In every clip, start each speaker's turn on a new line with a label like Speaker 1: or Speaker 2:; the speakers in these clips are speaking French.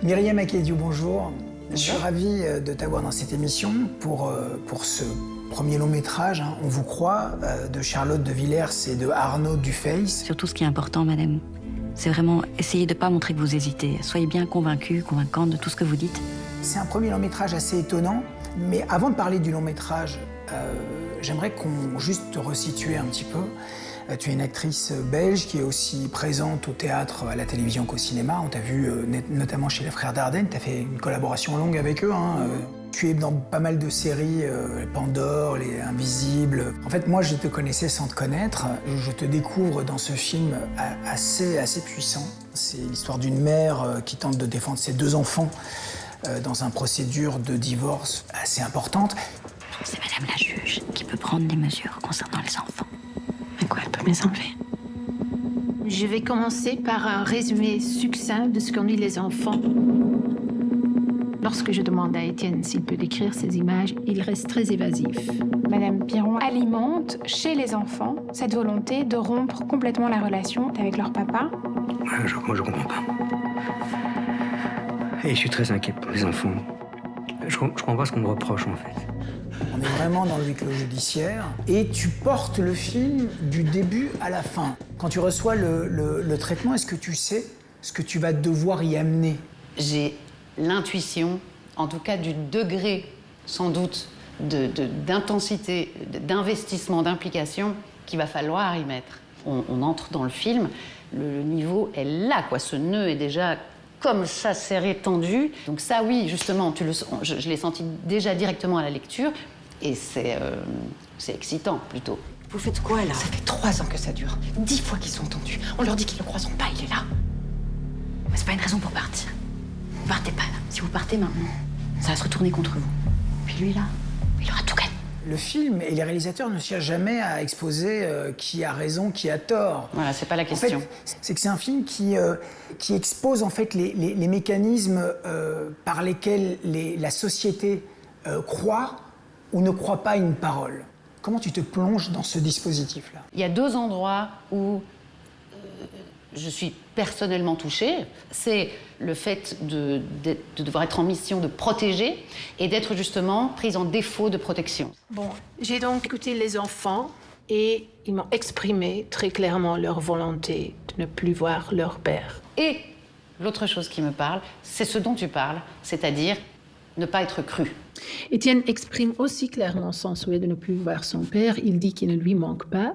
Speaker 1: Myriam Akédiou, bonjour. Je suis ravi de t'avoir dans cette émission pour ce premier long métrage, hein, On vous croit, de Charlotte de Villers et de Arnaud Dufeys.
Speaker 2: Surtout, ce qui est important, madame, c'est vraiment essayer de ne pas montrer que vous hésitez. Soyez bien convaincue, convaincante de tout ce que vous dites.
Speaker 1: C'est un premier long métrage assez étonnant, mais avant de parler du long métrage, j'aimerais qu'on juste te resitue un petit peu. Tu es une actrice belge qui est aussi présente au théâtre, à la télévision qu'au cinéma. On t'a vu notamment chez les Frères Dardenne, tu as fait une collaboration longue avec eux. Tu es dans pas mal de séries, Pandore, Les Invisibles. En fait, moi, je te connaissais sans te connaître. Je te découvre dans ce film assez puissant. C'est l'histoire d'une mère qui tente de défendre ses 2 enfants dans une procédure de divorce assez importante.
Speaker 2: C'est madame la juge qui peut prendre des mesures concernant les enfants. Mais quoi, elle peut me les enlever?
Speaker 3: Je vais commencer par un résumé succinct de ce qu'ennuient les enfants. Lorsque je demande à Étienne s'il peut décrire ces images, il reste très évasif.
Speaker 4: Madame Piron alimente chez les enfants cette volonté de rompre complètement la relation avec leur papa.
Speaker 5: Moi, je comprends pas. Et je suis très inquiet pour les enfants. Je comprends pas ce qu'on me reproche, en fait.
Speaker 1: On est vraiment dans le huis clos judiciaire et tu portes le film du début à la fin. Quand tu reçois le traitement, est-ce que tu sais ce que tu vas devoir y amener?
Speaker 6: J'ai l'intuition, en tout cas du degré, sans doute, d'intensité, d'investissement, d'implication qu'il va falloir y mettre. On entre dans le film, le niveau est là, quoi. Ce nœud est déjà comme ça serré, tendu. Donc ça, oui, justement, je l'ai senti déjà directement à la lecture. Et c'est excitant, plutôt.
Speaker 7: Vous faites quoi, là?
Speaker 8: Ça fait 3 ans que ça dure. 10 fois qu'ils sont tendus. On leur dit qu'ils ne le croiseront pas, il est là.
Speaker 2: Mais c'est pas une raison pour partir. Vous partez pas, là. Si vous partez maintenant, ça va se retourner contre vous. Puis lui, là, il aura tout gagné.
Speaker 1: Le film et les réalisateurs ne cherchent jamais à exposer qui a raison, qui a tort.
Speaker 6: Voilà, c'est pas la question.
Speaker 1: En fait, c'est que c'est un film qui expose en fait les mécanismes par lesquels la société croit ou ne croit pas une parole. Comment tu te plonges dans ce dispositif-là?
Speaker 6: Il y a 2 endroits où je suis personnellement touchée. C'est le fait de devoir être en mission de protéger et d'être justement prise en défaut de protection.
Speaker 3: Bon, j'ai donc écouté les enfants et ils m'ont exprimé très clairement leur volonté de ne plus voir leur père.
Speaker 6: Et l'autre chose qui me parle, c'est ce dont tu parles, c'est-à-dire ne pas être cru.
Speaker 3: Étienne exprime aussi clairement son souhait de ne plus voir son père. Il dit qu'il ne lui manque pas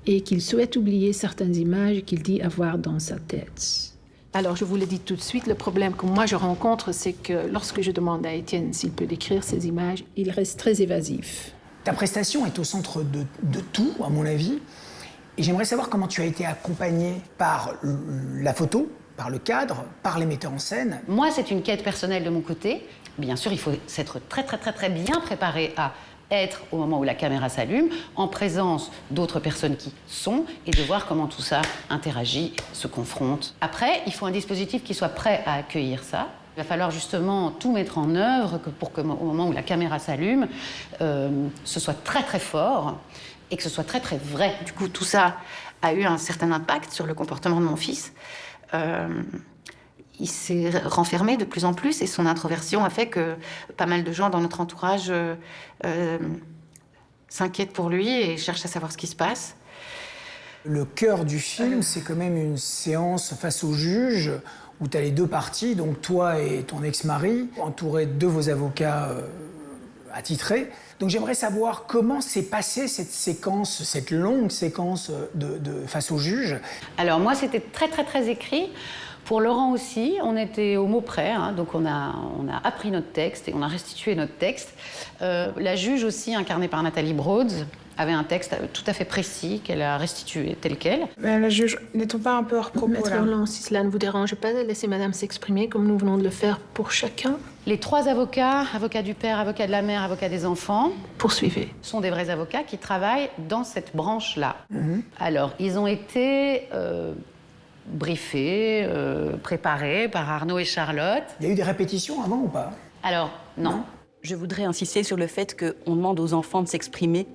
Speaker 3: et qu'il souhaite oublier certaines images qu'il dit avoir dans sa tête. Alors, je vous le dis tout de suite, le problème que moi je rencontre, c'est que lorsque je demande à Étienne s'il peut décrire ces images, il reste très évasif.
Speaker 1: Ta prestation est au centre de tout, à mon avis. Et j'aimerais savoir comment tu as été accompagnée par la photo, par le cadre, par les metteurs en scène.
Speaker 6: Moi, c'est une quête personnelle de mon côté. Bien sûr, il faut s'être très bien préparé à être, au moment où la caméra s'allume, en présence d'autres personnes qui sont, et de voir comment tout ça interagit, se confronte. Après, il faut un dispositif qui soit prêt à accueillir ça. Il va falloir justement tout mettre en œuvre pour qu'au moment où la caméra s'allume, ce soit très fort et que ce soit très vrai.
Speaker 7: Du coup, tout ça a eu un certain impact sur le comportement de mon fils. Il s'est renfermé de plus en plus et son introversion a fait que pas mal de gens dans notre entourage s'inquiètent pour lui et cherchent à savoir ce qui se passe.
Speaker 1: Le cœur du film, c'est quand même une séance face au juge où tu as les 2 parties, donc toi et ton ex-mari, entourés de vos avocats attitrés. Donc j'aimerais savoir comment s'est passée cette séquence, cette longue séquence de face au juge.
Speaker 6: Alors moi, c'était très écrit. Pour Laurent aussi, on était au mot près, hein, donc on a appris notre texte et on a restitué notre texte. La juge aussi, incarnée par Nathalie Broads, avait un texte tout à fait précis qu'elle a restitué tel quel.
Speaker 4: Madame la juge, n'est-on pas un peu hors propos,
Speaker 3: Maître
Speaker 4: là?
Speaker 3: Roland, si cela ne vous dérange pas, laissez madame s'exprimer comme nous venons de le faire pour chacun.
Speaker 6: Les 3 avocats, avocat du père, avocat de la mère, avocat des enfants,
Speaker 3: Poursuivez.
Speaker 6: sont des vrais avocats qui travaillent dans cette branche-là. Alors, ils ont été briefés, préparés par Arnaud et Charlotte.
Speaker 1: Il y a eu des répétitions avant ou pas?
Speaker 6: Alors, non.
Speaker 2: Je voudrais insister sur le fait qu'on demande aux enfants de s'exprimer.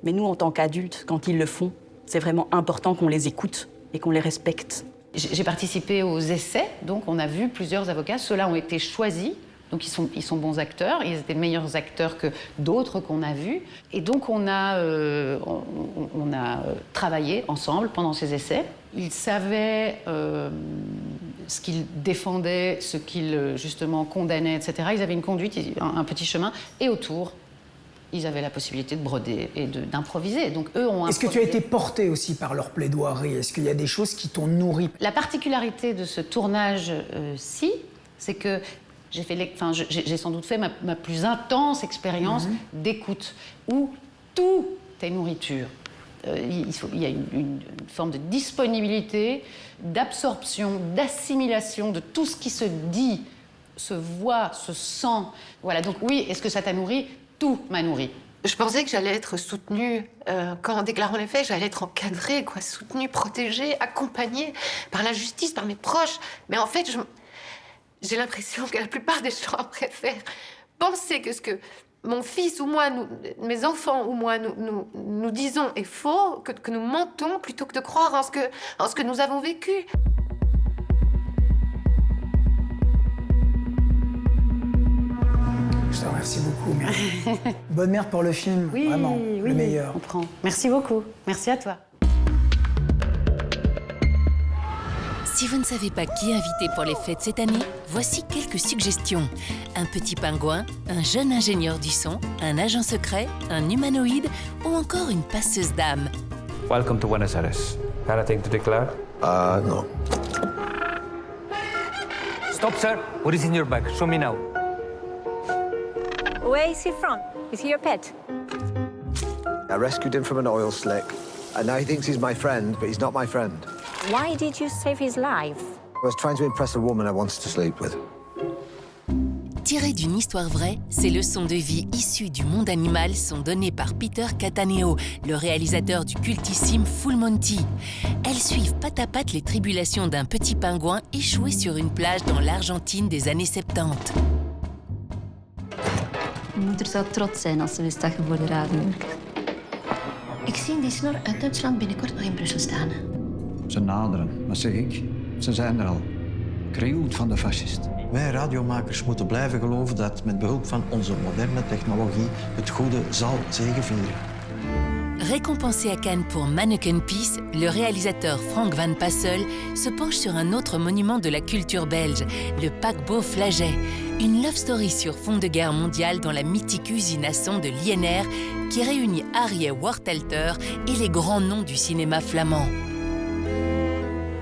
Speaker 2: Mais nous, en tant qu'adultes, quand ils le font, c'est vraiment important qu'on les écoute et qu'on les respecte.
Speaker 6: J'ai participé aux essais, donc on a vu plusieurs avocats. Ceux-là ont été choisis, donc ils sont bons acteurs. Ils étaient meilleurs acteurs que d'autres qu'on a vus. Et donc on a travaillé ensemble pendant ces essais. Ils savaient ce qu'ils défendaient, ce qu'ils justement condamnaient, etc. Ils avaient une conduite, un petit chemin, et autour, ils avaient la possibilité de broder et d'improviser. Donc eux ont
Speaker 1: Est-ce que tu as été porté aussi par leur plaidoirie? Est-ce qu'il y a des choses qui t'ont nourri?
Speaker 6: La particularité de ce tournage-ci, c'est que j'ai sans doute fait ma plus intense expérience d'écoute, où tout est nourriture. Il y a une forme de disponibilité, d'absorption, d'assimilation de tout ce qui se dit, se voit, se sent. Voilà, donc oui, est-ce que ça t'a nourri? Tout m'a nourri.
Speaker 7: Je pensais que j'allais être soutenue, en déclarant les faits, j'allais être encadrée, soutenue, protégée, accompagnée par la justice, par mes proches. Mais en fait, j'ai l'impression que la plupart des gens préfèrent penser que ce que mon fils ou moi, mes enfants ou moi, nous disons est faux, que nous mentons, plutôt que de croire en ce que nous avons vécu.
Speaker 1: Je te remercie beaucoup, Merde. Bonne merde pour le film, vraiment, le meilleur.
Speaker 6: On prend. Merci beaucoup. Merci à toi.
Speaker 9: Si vous ne savez pas qui inviter pour les fêtes cette année, voici quelques suggestions. Un petit pingouin, un jeune ingénieur du son, un agent secret, un humanoïde ou encore une passeuse d'âme.
Speaker 10: Welcome to Buenos Aires. Anything to declare?
Speaker 11: No.
Speaker 10: Stop, sir. What is in your bag? Show me now.
Speaker 12: Where is he from? Is he your pet?
Speaker 11: I rescued him from an oil slick, and now he thinks he's my friend, but he's not my friend.
Speaker 12: Why did you save his life?
Speaker 11: I was trying to impress a woman I wanted to sleep with.
Speaker 9: Tiré d'une histoire vraie, ces leçons de vie issues du monde animal sont données par Peter Cattaneo, le réalisateur du cultissime Full Monty. Elles suivent patte à patte les tribulations d'un petit pingouin échoué sur une plage dans l'Argentine des années 70.
Speaker 2: Je moet er zo trots zijn als ze wist dat je voor de radio werkt. Ik zie in die snor uit Duitsland binnenkort nog in Brussel staan.
Speaker 13: Ze naderen, wat zeg ik? Ze zijn er al. Krioelt van de fascist.
Speaker 14: Wij radiomakers moeten blijven geloven dat met behulp van onze moderne technologie het goede zal zegevieren.
Speaker 9: Récompensé à Cannes pour Manneken Pis, le réalisateur Frank Van Passel se penche sur un autre monument de la culture belge, le paquebot Flaget, une love story sur fond de guerre mondiale dans la mythique usine à son de l'INR qui réunit Harry Wartelter et les grands noms du cinéma flamand.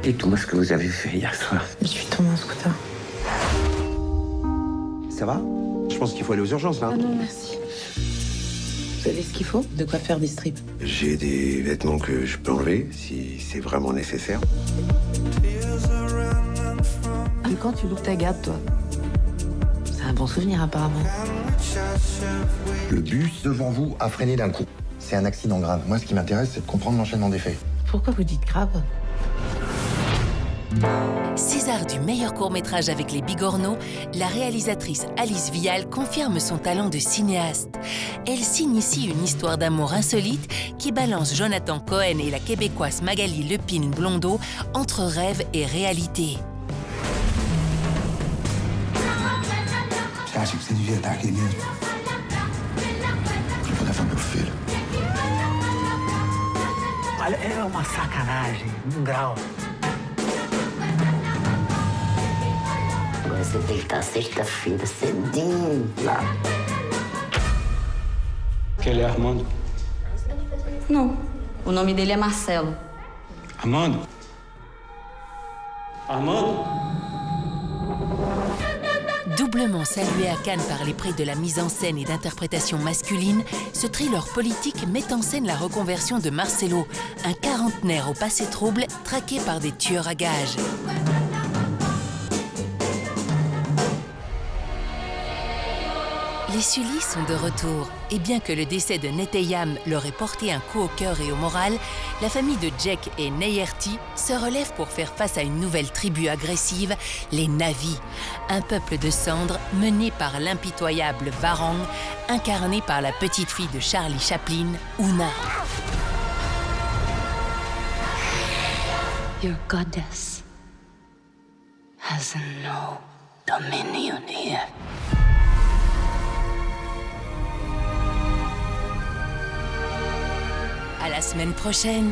Speaker 5: Dites-moi ce que vous avez fait hier soir.
Speaker 15: Je suis tombée en scooter.
Speaker 16: Ça va? Je pense qu'il faut aller aux urgences, là.
Speaker 15: Ah non, merci. Vous avez ce qu'il faut? De quoi faire des strips?
Speaker 16: J'ai des vêtements que je peux enlever, si c'est vraiment nécessaire.
Speaker 15: Et quand tu loupes ta garde, toi? C'est un bon souvenir, apparemment.
Speaker 17: Le bus devant vous a freiné d'un coup. C'est un accident grave. Moi, ce qui m'intéresse, c'est de comprendre l'enchaînement des faits.
Speaker 15: Pourquoi vous dites grave?
Speaker 9: César du meilleur court-métrage avec les Bigorneaux, la réalisatrice Alice Vial confirme son talent de cinéaste. Elle signe ici une histoire d'amour insolite qui balance Jonathan Cohen et la québécoise Magali Lepine-Blondeau entre rêve et réalité.
Speaker 17: Você acha que você devia estar aqui mesmo? Pra poder levar meu filho.
Speaker 5: Olha, é uma sacanagem, grau.
Speaker 18: Você tem que estar sexta-feira cedinho lá.
Speaker 10: Que ele é Armando?
Speaker 2: Não. O nome dele é Marcelo.
Speaker 10: Armando? Armando?
Speaker 9: Doublement salué à Cannes par les prix de la mise en scène et d'interprétation masculine, ce thriller politique met en scène la reconversion de Marcelo, un quarantenaire au passé trouble traqué par des tueurs à gages. Les Sully sont de retour, et bien que le décès de Neteyam leur ait porté un coup au cœur et au moral, la famille de Jack et Neyerti se relève pour faire face à une nouvelle tribu agressive, les Na'vi, un peuple de cendres mené par l'impitoyable Varang, incarné par la petite fille de Charlie Chaplin, Una.
Speaker 2: You're a goddess.
Speaker 18: has no dominion here.
Speaker 9: À la semaine prochaine.